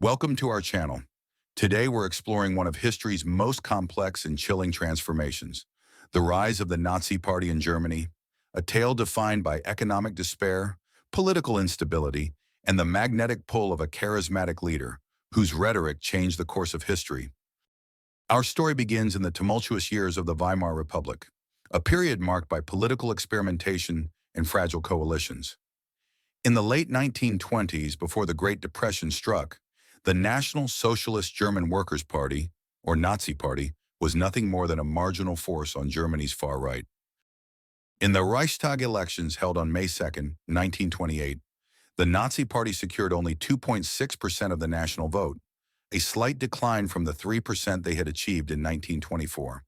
Welcome to our channel. Today we're exploring one of history's most complex and chilling transformations, the rise of the Nazi Party in Germany, a tale defined by economic despair, political instability, and the magnetic pull of a charismatic leader whose rhetoric changed the course of history. Our story begins in the tumultuous years of the Weimar Republic, a period marked by political experimentation and fragile coalitions. In the late 1920s, before the Great Depression struck, the National Socialist German Workers' Party, or Nazi Party, was nothing more than a marginal force on Germany's far right. In the Reichstag elections held on May 2, 1928, the Nazi Party secured only 2.6% of the national vote, a slight decline from the 3% they had achieved in 1924.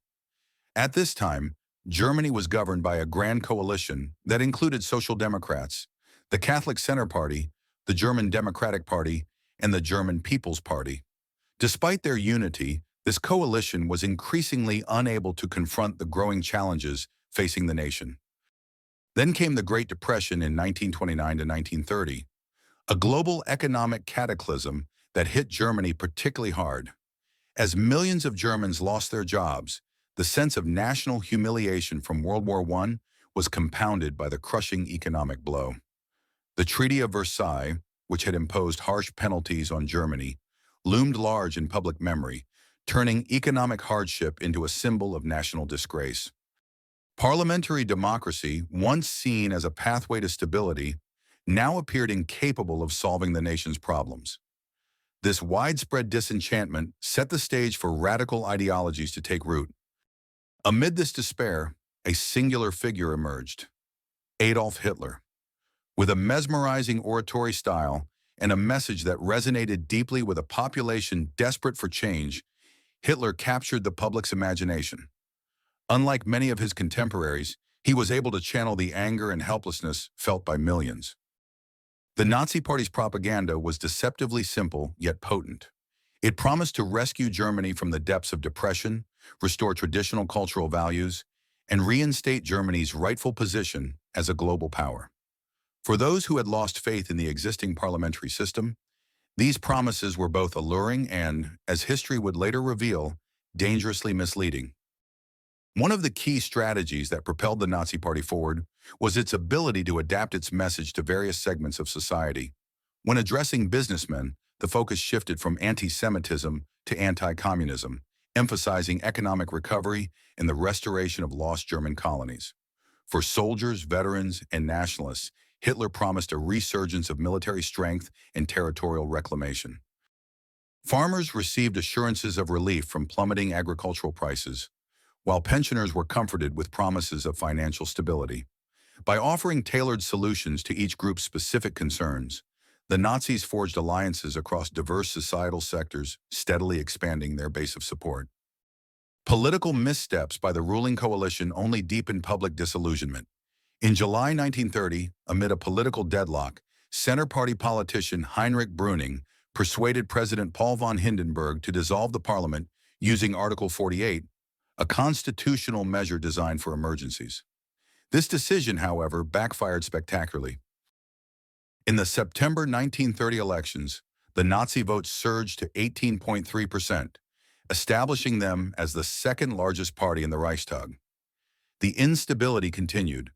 At this time, Germany was governed by a grand coalition that included Social Democrats, the Catholic Center Party, the German Democratic Party, and the German People's Party. Despite their unity, this coalition was increasingly unable to confront the growing challenges facing the nation. Then came the Great Depression in 1929 to 1930, a global economic cataclysm that hit Germany particularly hard. As millions of Germans lost their jobs, the sense of national humiliation from World War I was compounded by the crushing economic blow. The Treaty of Versailles, which had imposed harsh penalties on Germany, loomed large in public memory, turning economic hardship into a symbol of national disgrace. Parliamentary democracy, once seen as a pathway to stability, now appeared incapable of solving the nation's problems. This widespread disenchantment set the stage for radical ideologies to take root. Amid this despair, a singular figure emerged: Adolf Hitler. With a mesmerizing oratory style and a message that resonated deeply with a population desperate for change, Hitler captured the public's imagination. Unlike many of his contemporaries, he was able to channel the anger and helplessness felt by millions. The Nazi Party's propaganda was deceptively simple yet potent. It promised to rescue Germany from the depths of depression, restore traditional cultural values, and reinstate Germany's rightful position as a global power. For those who had lost faith in the existing parliamentary system, these promises were both alluring and, as history would later reveal, dangerously misleading. One of the key strategies that propelled the Nazi Party forward was its ability to adapt its message to various segments of society. When addressing businessmen, the focus shifted from anti-Semitism to anti-communism, emphasizing economic recovery and the restoration of lost German colonies. For soldiers, veterans, and nationalists, Hitler promised a resurgence of military strength and territorial reclamation. Farmers received assurances of relief from plummeting agricultural prices, while pensioners were comforted with promises of financial stability. By offering tailored solutions to each group's specific concerns, the Nazis forged alliances across diverse societal sectors, steadily expanding their base of support. Political missteps by the ruling coalition only deepened public disillusionment. In July 1930, amid a political deadlock, Center Party politician Heinrich Brüning persuaded President Paul von Hindenburg to dissolve the parliament using Article 48, a constitutional measure designed for emergencies. This decision, however, backfired spectacularly. In the September 1930 elections, the Nazi vote surged to 18.3%, establishing them as the second largest party in the Reichstag. The instability continued.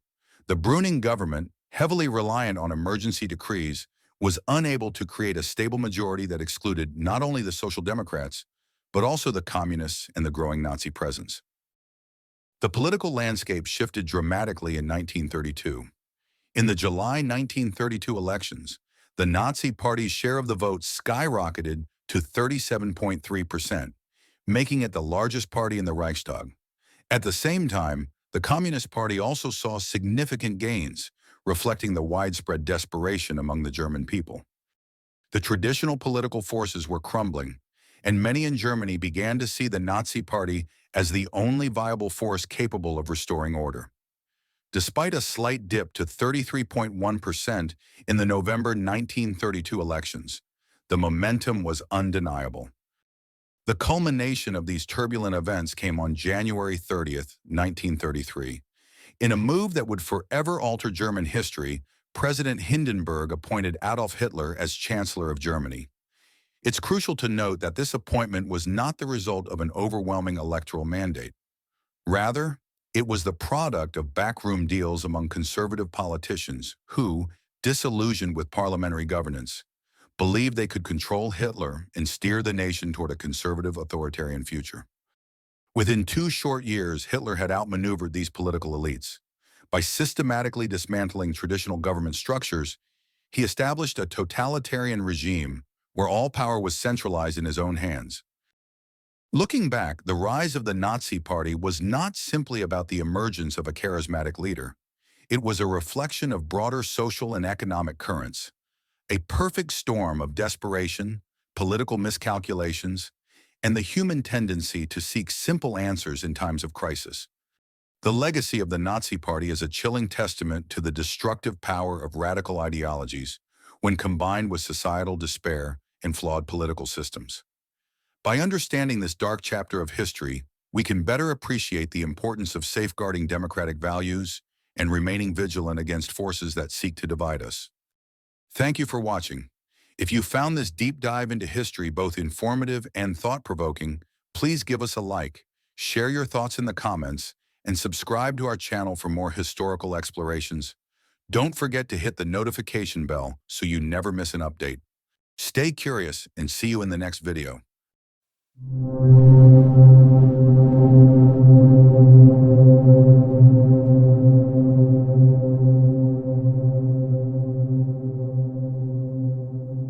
The Brüning government, heavily reliant on emergency decrees, was unable to create a stable majority that excluded not only the Social Democrats, but also the Communists and the growing Nazi presence. The political landscape shifted dramatically in 1932. In the July 1932 elections, the Nazi Party's share of the vote skyrocketed to 37.3%, making it the largest party in the Reichstag. At the same time, the Communist Party also saw significant gains, reflecting the widespread desperation among the German people. The traditional political forces were crumbling, and many in Germany began to see the Nazi Party as the only viable force capable of restoring order. Despite a slight dip to 33.1% in the November 1932 elections, the momentum was undeniable. The culmination of these turbulent events came on January 30th, 1933. In a move that would forever alter German history, President Hindenburg appointed Adolf Hitler as Chancellor of Germany. It's crucial to note that this appointment was not the result of an overwhelming electoral mandate. Rather, it was the product of backroom deals among conservative politicians who, disillusioned with parliamentary governance, believed they could control Hitler and steer the nation toward a conservative authoritarian future. Within 2 short years, Hitler had outmaneuvered these political elites. By systematically dismantling traditional government structures, he established a totalitarian regime where all power was centralized in his own hands. Looking back, the rise of the Nazi Party was not simply about the emergence of a charismatic leader. It was a reflection of broader social and economic currents, a perfect storm of desperation, political miscalculations, and the human tendency to seek simple answers in times of crisis. The legacy of the Nazi Party is a chilling testament to the destructive power of radical ideologies when combined with societal despair and flawed political systems. By understanding this dark chapter of history, we can better appreciate the importance of safeguarding democratic values and remaining vigilant against forces that seek to divide us. Thank you for watching. If you found this deep dive into history both informative and thought-provoking, please give us a like, share your thoughts in the comments, and subscribe to our channel for more historical explorations. Don't forget to hit the notification bell so you never miss an update. Stay curious and see you in the next video.